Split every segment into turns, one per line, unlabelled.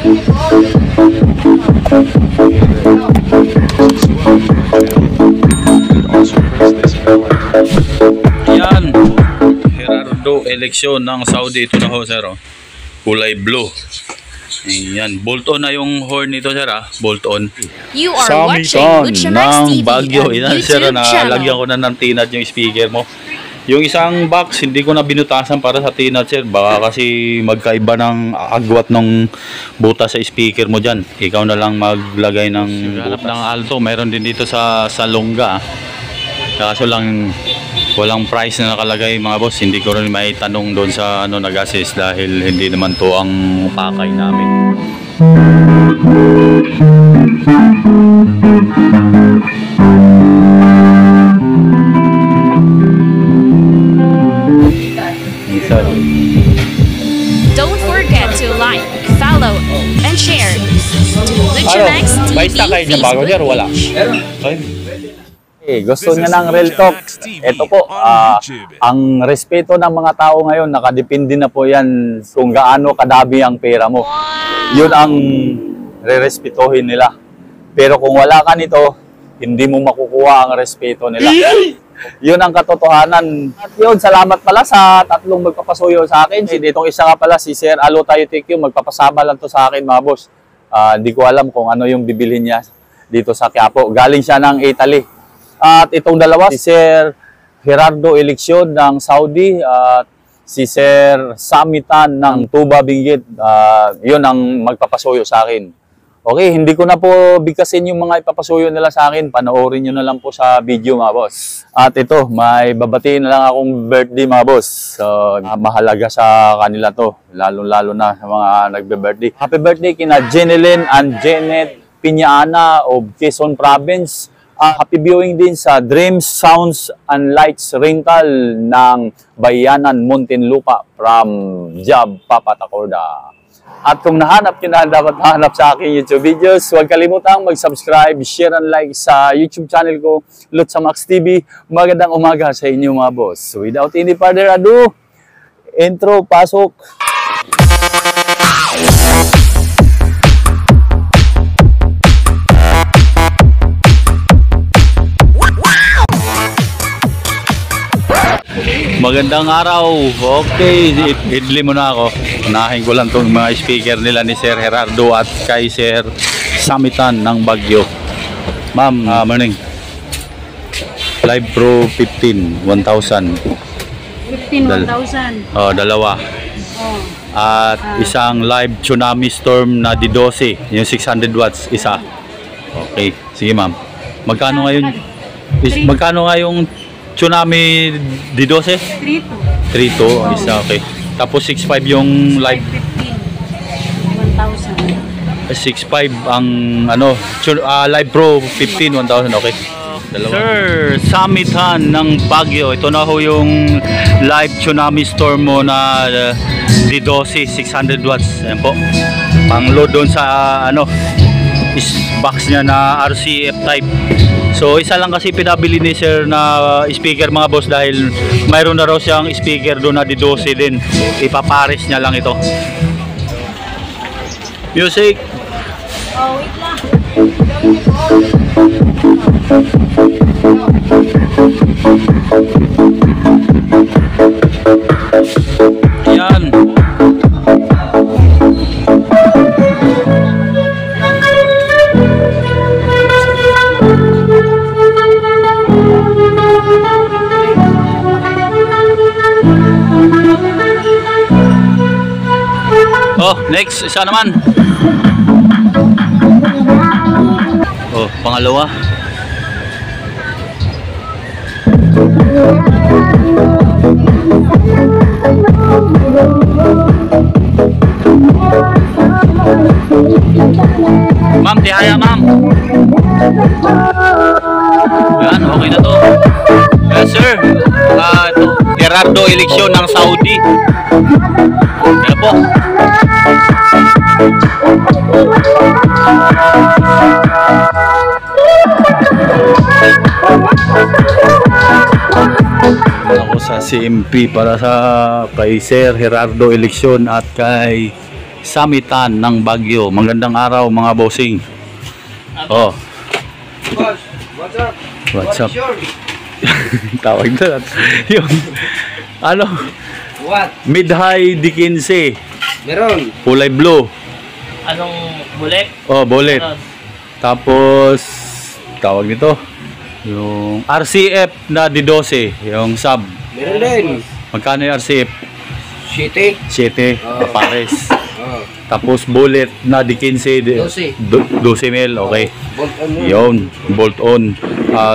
Yan, Gerardo eleksyon ng Saudi. Ito na ho, sir, oh. Kulay blue. Ayan, bolt-on na yung horn nito, sir, ha? Bolt-on.
You are watching Butchamax TV
ng Baguio. Yan, sir, nalagyan ko na ng tinad yung speaker mo. Yung isang box, hindi ko na binutasan para sa tinad, sir. Baka kasi magkaiba ng agwat ng butas sa speaker mo dyan. Ikaw na lang maglagay ng butas. Ng alto, meron din dito sa Salonga. Kaso lang, walang price na nakalagay, mga boss. Hindi ko rin may tanong doon sa nag-assist dahil hindi naman to ang pakay namin.
Don't forget to like, follow, and share to Butchamax TV Facebook page.
Gusto niya ng real talk. Ito po, ang respeto ng mga tao ngayon, nakadepende na po yan kung gaano kadami ang pera mo. Yun ang re-respetuhin nila. Pero kung wala ka nito, hindi mo makukuha ang respeto nila. Yun ang katotohanan. At yun, salamat pala sa tatlong magpapasuyo sa akin. Ditong isa nga pala, si Sir Alo Tayo TQ, magpapasama lang to sa akin, mga boss. Di ko alam kung ano yung bibilhin niya dito sa Quiapo. Galing siya ng Italy. At itong dalawa, si Sir Gerardo Eleksyon ng Saudi at si Sir Samitan ng Tuba Benguet. Yun ang magpapasuyo sa akin. Okay, hindi ko na po bigkasin yung mga ipapasuyo nila sa akin. Panoorin nyo na lang po sa video, mga boss. At ito, may babatiin na lang akong birthday, mga boss. So, mahalaga sa kanila to, lalo-lalo na sa mga nagbe-birthday. Happy birthday kina Jeneline and Janet Piñana of Quezon Province. Happy viewing din sa Dreams, Sounds and Lights Rental ng Bayanan, Muntinlupa from Job Papatacorda. At kung nahanap nyo na dapat nahanap sa aking YouTube videos, huwag kalimutang mag-subscribe, share and like sa YouTube channel ko, Butchamax TV. Magandang umaga sa inyo, mga boss. Without any further ado, intro, pasok.
Magandang araw. Okay, idli mo na ako. Unahin ko lang itong mga speaker nila ni Sir Gerardo at kay Sir Samitan ng Baguio. Ma'am, morning. Live Pro 15, 1,000.
15, 1,000.
Dalawa. At isang live Tsunami Storm na D12, yung 600 watts, isa. Okay, sige ma'am. Magkano ngayon? Magkano nga yung Tsunami D12? 3.2. 3.2, isa, okay. Tapos 6.5 yung live.
1,000.
6.5 ang live Pro 15, 1,000, okay. Dalawa. Sir Samitan ng Baguio, ito na ho yung live Tsunami Storm mo na D12, 600 watts. Ayan po. Pang load doon sa box niya na RCF type. So isa lang kasi pinabili ni Sir na speaker, mga boss, dahil mayroon na raw siyang speaker doon na D12 din. Ipapares niya lang ito. Music.
Oh, wait lang.
Yan. Oh, next, isa naman. Oh, pangalawa. Ma'am, tihaya ma'am. Yan, okay na to. Yes sir. Ito, Gerardo Eleksyon ng Saudi. Yan po. Ako sa CMP para sa kay Sir Gerardo Eleksyon at kay Samitan ng Baguio. Magandang araw mga bossing. Oh.
Boss, what's up?
What's up?
Your...
Tawag na. Yung ano?
What?
Mid-high di 15.
Meron.
Kulay blue.
Anong bullet?
Oh, bullet. Tapos tawag nito yung RCF na di 12, yung sub.
Meron din.
Magkano yung RCF?
City.
7
Oh.
pares.
Oh.
Tapos bullet na di 15, 12 mil, okay.
Bolt on mo.
Yun, bolt on.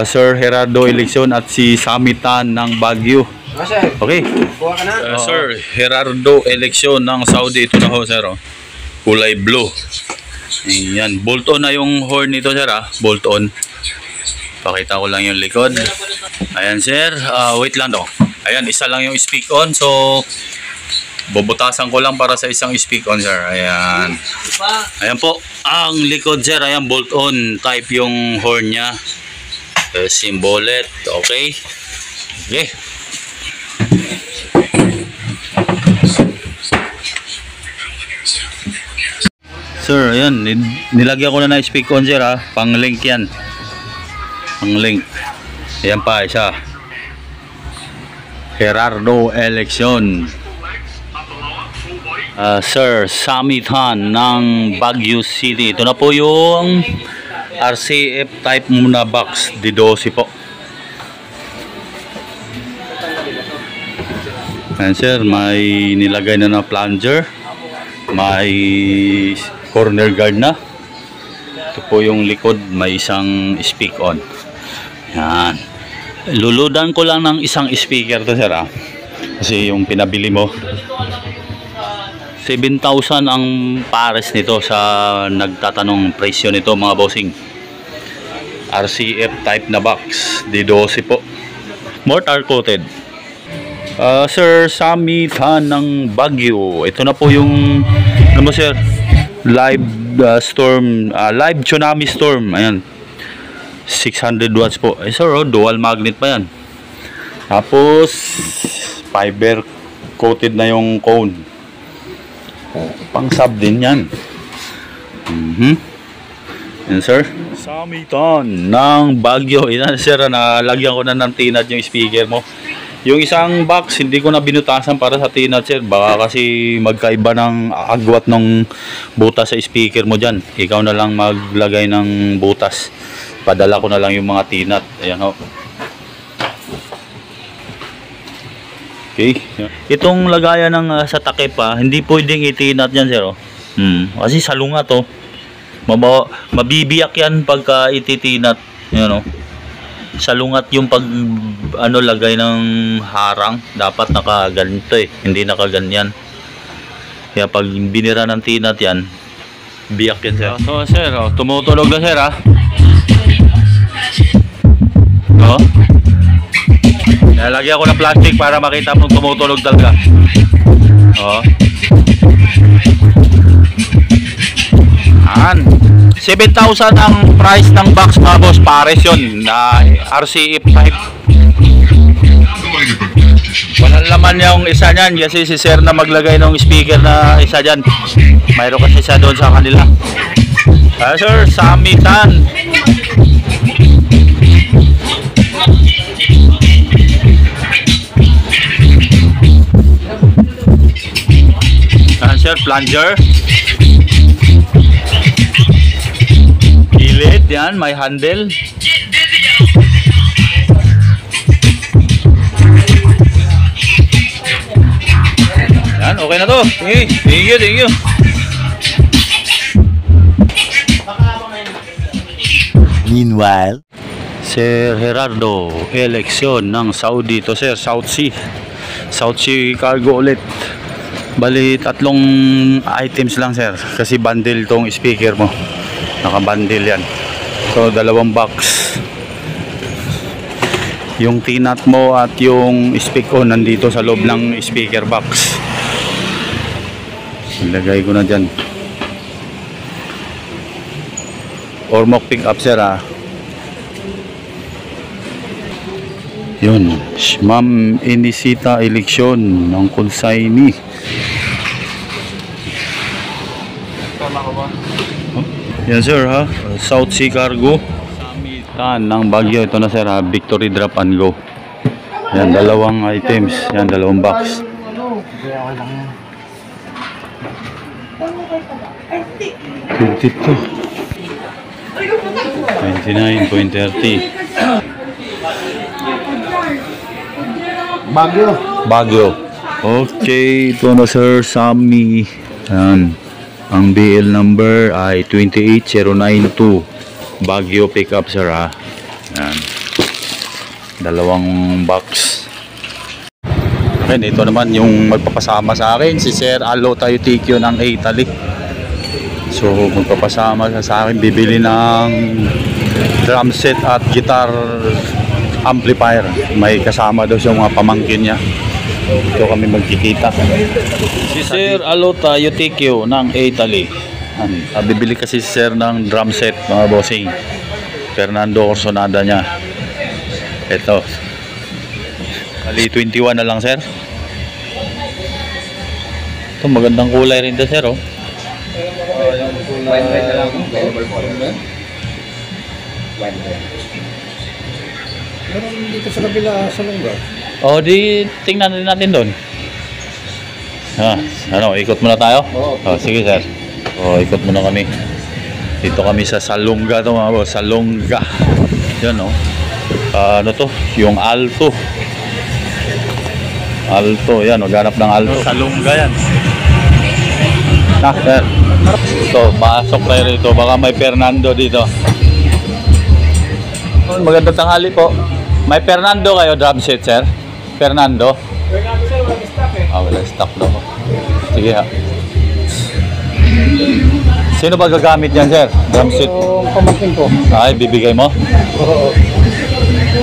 Sir Gerardo Eleksyon at si Samitan ng Baguio.
Ah, sir.
Okay.
Kuha ka na.
Sir Gerardo Eleksyon ng Saudi. Ito na ho, sir. Oh. Kulay blue. Ayan. Bolt on na yung horn nito, sir. Bolt on. Pakita ko lang yung likod. Ayan, sir. Wait lang to. Ayan, isa lang yung speak on. So, bubutasan ko lang para sa isang speak on, sir. Ayan. Ayan po. Ang likod, sir. Ayan, bolt on type yung horn niya. Simbolet. Okay. Okay. Sir, ayan. Nilagyan ko na na speak on, sir. Pang link yan. Pang link. Ayan pa, isa. Gerardo Eleksyon. Sir Samitan ng Baguio City. Ito na po yung RCF type muna box di 12 po. Ayan, sir, may nilagay na na plunger, may corner guard na. Ito po yung likod, may isang speak on. Yan. Luludan ko lang ng isang speaker to, sir, kasi yung pinabili mo 7,000 ang pares nito sa nagtatanong presyo nito, mga bossing. RCF type na box di 12 po, mortar coated. Sir Samitan ng Baguio. Ito na po yung ano mo, sir, live storm, live tsunami storm. Ayan, 600 watts po. Sir, dual magnet pa yan. Tapos fiber coated na yung cone. Pang sub din yan. Yan, sir. Samitan ng Baguio. Yan, sir, nalagyan ko na ng tinad yung speaker mo. Yung isang box hindi ko na binutasan para sa tinad, sir. Baka kasi magkaiba ng agwat ng butas sa speaker mo dyan. Ikaw na lang maglagay ng butas. Padala ko na lang yung mga tinad. Ayan ho. Okay. Itong lagayan ng sa takip, hindi pwedeng itinat yan, sir. Kasi salungat to. Mabibiyak yan pagka ititinat. Yan, salungat yung pag lagay ng harang. Dapat nakaganito hindi nakaganyan. Kaya pag binira ng tinat yan, biyak yan, sir. So, sir, tumutulog na, sir, Nalagyan ko ng plastic para makita mong tumutulog talaga. 7,000 ang price ng box, mga boss. Pares yun na RCF type. Walang laman yung isa niyan kasi si sir na maglagay ng speaker na isa dyan. Mayroon kasi siya doon sa kanila. Sir Samitan. Sir, plunger. Gilid, yan, may handle. Yan, okay na to. Thank you. Meanwhile, Sir Gerardo Eleksyon ng Saudi to, sir. South Sea cargo ulit. Bali, 3 items lang, sir, kasi bundle tong speaker mo. Naka-bundle yan. So, 2 box. Yung tinat mo at yung speak on nandito sa loob ng speaker box. Ilagay ko na dyan. Ormoc pick up, sir, Yun, Ma'am Inisita Eleksyon ng Kulsaini. Yan sir ha, South Sea Cargo. Samitan ng Baguio. Ito na sir ha, Victory Drop and Go. Yan, dalawang items. Yan, dalawang box. 22. 29.30. Baguio. Okay, ito na sir, Sami. Yan. Ang BL number ay 28092. Baguio pickup sir ha. Yan. Dalawang box. Okay, ito naman yung magpapasama sa akin, si Sir Alo Tayutikyo ng Italy. So magpapasama siya sa akin, bibili ng drum set at guitar amplifier. May kasama daw siya mga pamangkin niya. Ito kami magkikita. Si Sir Alo Tayutikyo ng Italy. Bibili kasi si Sir ng drum set mga bossing. Fernando Corsonada niya. Ito. Kali 21 na lang sir. Ito magandang kulay rin to sir oh.
Meron dito sa kabila sa lungga.
Oh, di tingnan din natin doon. Ano, ikot muna tayo? Oh, sige sir. Oh, ikot muna kami. Dito kami sa Salonga to mga boss, Salonga. Yan oh. Ano to? Yung Alto. Alto, yan, maghanap ng Alto. Salonga yan. Sir. Ito, pasok tayo rito. Baka may Fernando dito. Magandang tanghali po. May Fernando kayo, drum set, sir? Fernando?
Fernando sir, wala stock eh.
Wala stock daw. Sige ha. Sino ba gagamit yan, sir? Drum set?
Yung pamangkin ko.
Ay, bibigay mo?
Oo.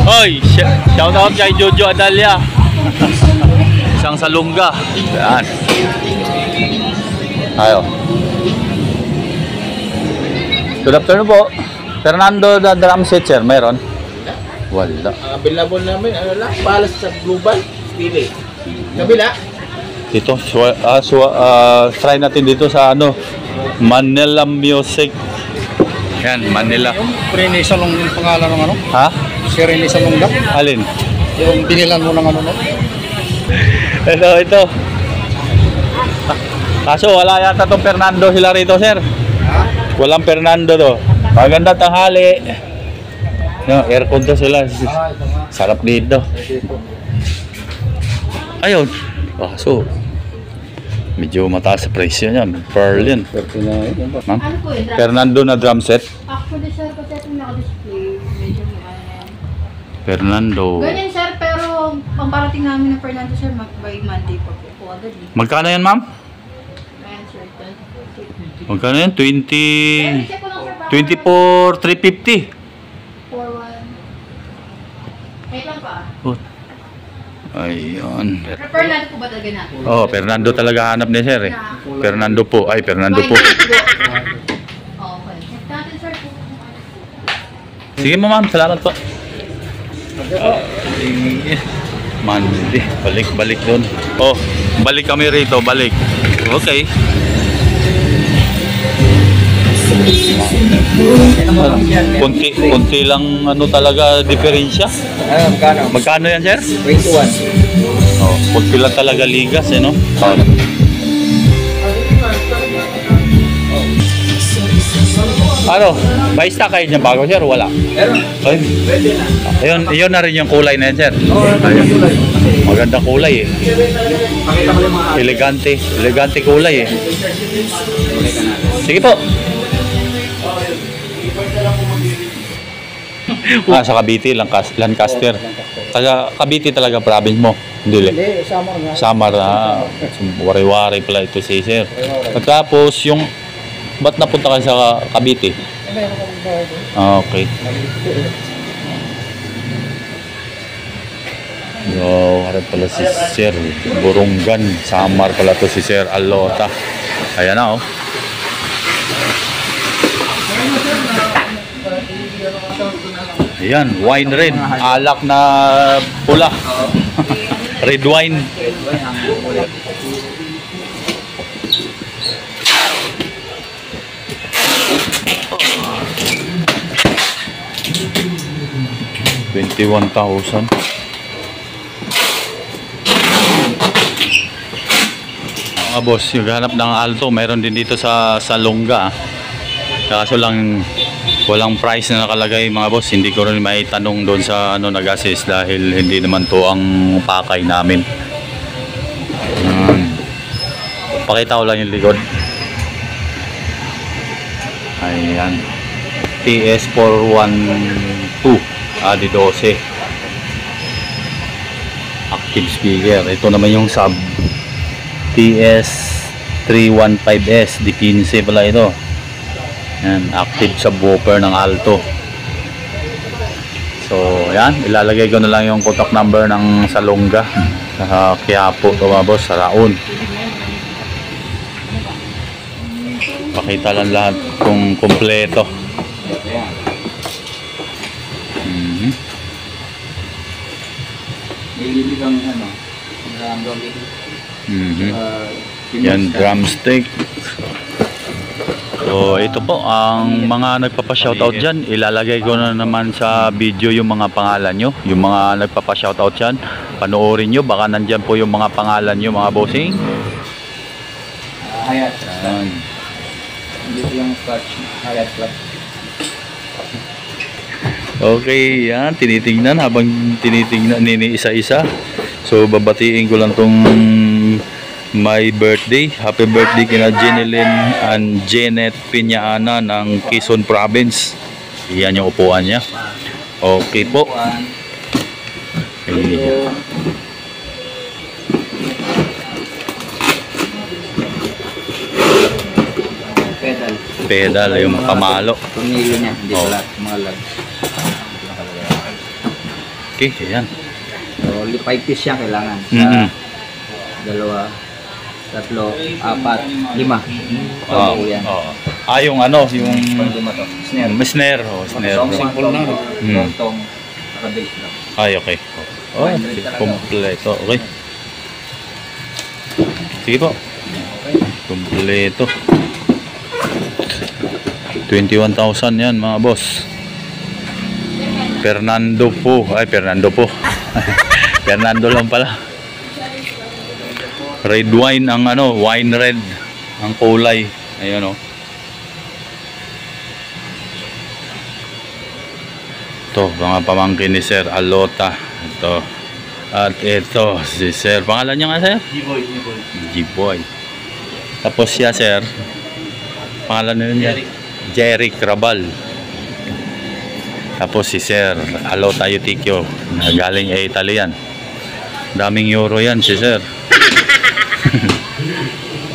Hoy, shout out kay Jojo Adalia. Isang Salonga. Yan. Ayo. Good afternoon po. Fernando the drum set, sir, meron? Wala.
Available namin, ano lang, palas sa global, pili. Kabila.
Dito, try natin dito sa ano, Manila Music. Yan, Manila.
Yung Rene Salong yung pangalan ng ano?
Ha?
Si Rene Salong lang.
Alin?
Yung pinilan mo ng ano no?
Ito. Kaso wala yata tong Fernando sila rito, sir.
Ha?
Walang Fernando to. Maganda tanghali. No, aircon to sila. Sarap dito. Ayun. Kaso medyo mataas sa presyo niya. Pearl yan. Ma'am?
Ano po yun?
Fernando na drum set.
Actually, sir, kasi itong naka-display, medyo ano.
Fernando.
Ganyan, sir, pero ang parating namin ng Fernando, sir, by Monday pa po agad eh.
Magkano yan, ma'am?
Ayan, sir, 20.
Magkano yan? 20...
Check ko lang, sir,
24,350.
4-1. Wait lang pa.
Oh. Ayun.
Fernando po ba talaga natin?
Oh, Fernando talaga hanap ni sir eh. Fernando po. Ay, Fernando po.
Okay. Check natin, sir.
Sige mo ma'am, salamat po. Monday, balik doon. Oh, balik kami rito, balik. Okay. Kunti lang ano talaga diferensya.
Magkano?
Magkano yan, sir?
21.
Oh, kunti lang talaga ligas eh, no? Ano? May stock kayo dyan bago, sir? Wala?
Meron.
Ay, ayun na rin yung kulay na yan, sir. Maganda kulay eh.
Pakita mo yung mga
Elegante kulay eh. Sige po. Sa Cavite, Lancaster. Taga Cavite talaga province mo. Hindi.
Hindi, Samar nga.
Samar na. Wari-wari pala ito si sir. At tapos yung ba't napunta ka sa Cavite?
Meron kang bahay doon.
Okay. Yo, harap pala si Sir Burungan. Samar pala to si Sir Alota. Ayan na oh. Ayan, wine red. Alak na pula. Red wine. 21,000. Mga boss, yung hanap ng Alto, mayroon din dito sa Salonga. Kaso lang walang price na nakalagay mga boss. Hindi ko rin may tanong doon sa ano nag-assist dahil hindi naman to ang pakay namin. Pakita ko lang yung likod. Ayan. TS412 di 12. Active speaker. Ito naman yung sub TS315S di 15 pala ito. Yan, active subwoofer ng Alto. So, yan, ilalagay ko na lang yung contact number ng Salonga sa Quiapo, mga boss, sa Raon. Pakita lang lahat kung kompleto. Yan, drumstick. So ito po ang mga nagpapa-shoutout dyan. Ilalagay ko na naman sa video yung mga pangalan nyo. Yung mga nagpapa-shoutout dyan, panoorin nyo. Baka nandyan po yung mga pangalan nyo, mga bossing.
Hayat. Dito yung clutch. Hayat clutch.
Okay, yan. Tinitingnan habang tinitingnan nini isa-isa. So babatiin ko lang tong my birthday. Happy birthday kina Jeneline and Janet Piñaana ng Quezon Province. Yan yung upuan niya. Okay po. Okay. Pedal yung pamalo.
Pumili niya, hindi pala malag.
Okay, yan.
So, 5 piece siya kailangan. Dalawa, tatlo, apat, 5. Yan.
Yung ano, yung
Snare.
snare. Snare.
Simple na. Tong naka-base lang.
Okay. Kompleto. Okay. Sige po. Kompleto. 21,000 yan mga boss. Fernando po. Fernando lang pala. Red wine ang ano, wine red ang kulay. Ayun oh. Ito, mga pamangkin ni Sir Alota. Ito. At ito si Sir. Pangalan niya nga Sir? G-Boy. Tapos siya Sir. Pangalan niya? Jerry Crabal. Tapos si Sir Alota Yutikyo. Galing Italian. Daming euro yan si Sir.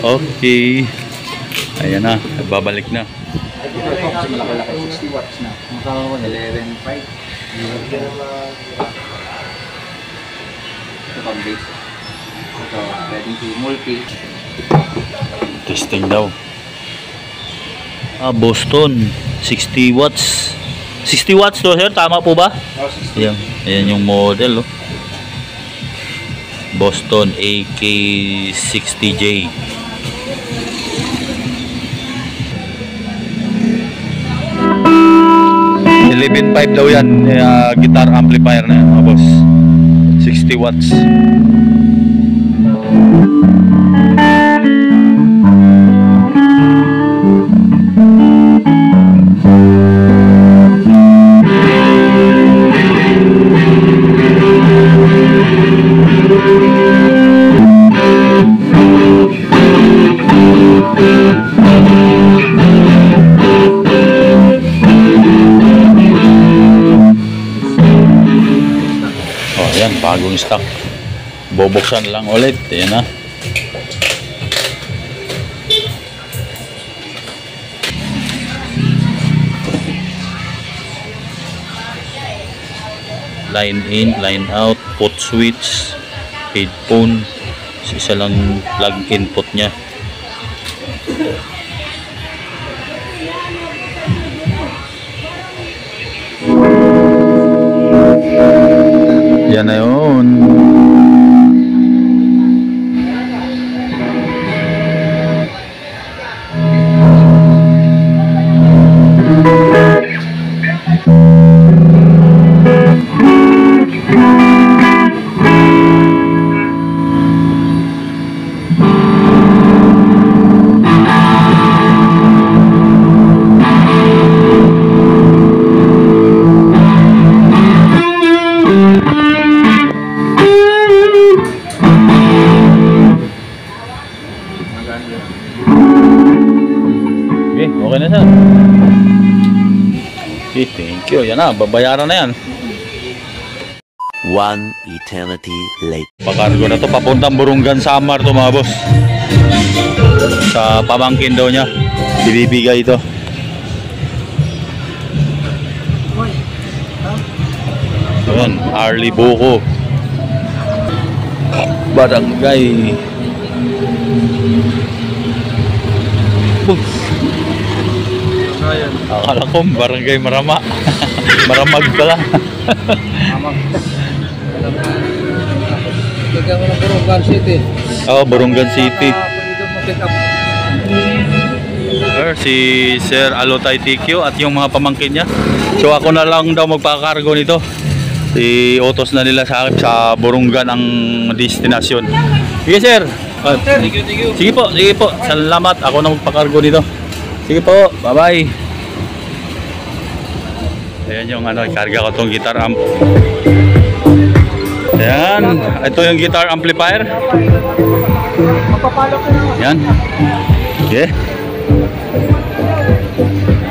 Okay. Ayan na, babalik na.
Malaki-laki, 60 watts na. 11.5. Ito pang base. Ito, pwedeng multi.
Testing daw. Boston 60 watts. 60 watts to Sir, tama po ba? Ayan, ayan yung model oh. Boston AK60J. $11,500 daw yan, guitar amplifier na yan mga boss. 60 watts. Ayan, bagong stock. Bubuksan lang ulit. Ayan na. Line in, line out, put switch, headphone. Isa lang plug input niya. Yan na yun. Okay na sir. Okay, thank you. Yan na, babayaran na yan.
One eternity later.
Pakargo na to, papuntang Burungan Samar to mga boss. Sa pamangkin daw niya, ibibigay ito. Ayan, Arlie Buko, Barangay. Akala ko Barangay Marama. Maramag pala.
Lagyan mo ng Burungan City.
Oh, Burungan City.
Pwede doon mag-pick up.
Si Sir Alotay TQ at yung mga pamangkin niya. So ako na lang daw magpakargo nito. I-utos na nila sa akin sa Burungan ang destinasyon. Sige sir.
Thank you.
Sige po. Salamat. Ako na magpakargo nito. Sige po. Bye-bye. Ayan yung ikarga ko tong guitar amp. Ayan. Ito yung guitar amplifier. Ayan. Okay.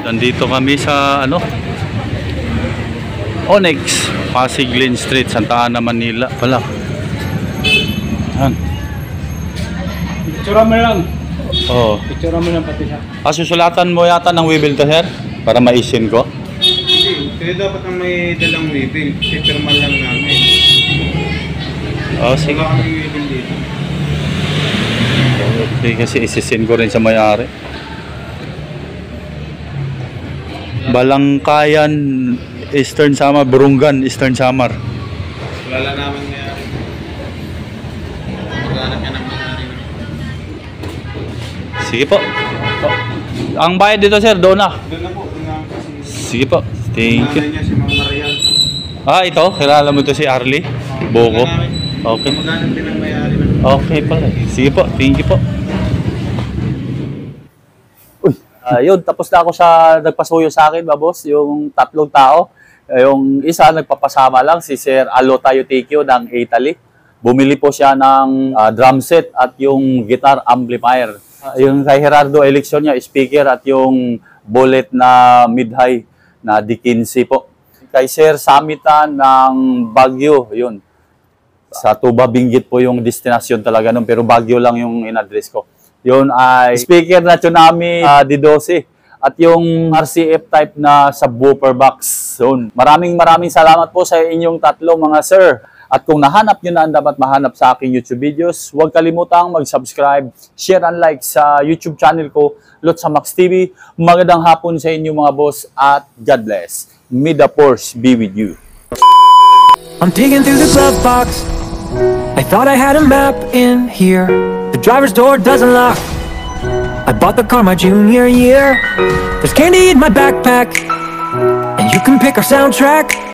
Nandito kami sa Onyx, Pasig Lane Street, Santa Ana, Manila pala. Ayan.
Picture mo lang.
Oo.
Picture mo lang pati siya.
Susulatan mo yata ng wheel to sir para ma-isin ko.
Kaya dapat ang may dalang weaving. Pipirman lang namin.
Oh, sige.
Wala kami weaving dito.
Okay, kasi isisin ko rin sa may-ari. Balangkayan, Eastern Samar, Burungan, Eastern Samar.
Wala naman mayari. Maghanap ka ng mayari.
Sige po. Ang bayad dito sir, doon na.
Doon na po. Doon na kasi.
Sige po. Thank you.
Nanay niya si Ma'am Marial.
Ito, kilala mo to si Arlie Buko. Okay.
Maghanap din ng mayari na.
Okay pala. Sige po, thank you po.
Yun, tapos na ako sa nagpasuyo sa akin, boss, yung 3 tao. Yung isa nagpapasama lang, si Sir Alotay TQ ng Italy. Bumili po siya ng drum set at yung guitar amplifier. Yung kay Gerardo election niya, speaker at yung bullet na mid-high na D15 po. Kay Sir Samitan ng Baguio, yun. Sa Tuba Benguet po yung destination talaga nun, pero Baguio lang yung in-address ko. Yun ay speaker na Tsunami D12 at yung RCF type na subwoofer box. Yun. Maraming salamat po sa inyong 3 mga sir. At kung nahanap nyo na ang dapat mahanap sa aking YouTube videos, huwag kalimutang mag-subscribe, share and like sa YouTube channel ko, Lotsa Max TV. Magandang hapon sa inyo mga boss at God bless. May the force be with you.
I'm digging through the glove box. I thought I had a map in here. The driver's door doesn't lock. I bought the car my junior year. There's candy in my backpack, and you can pick our soundtrack.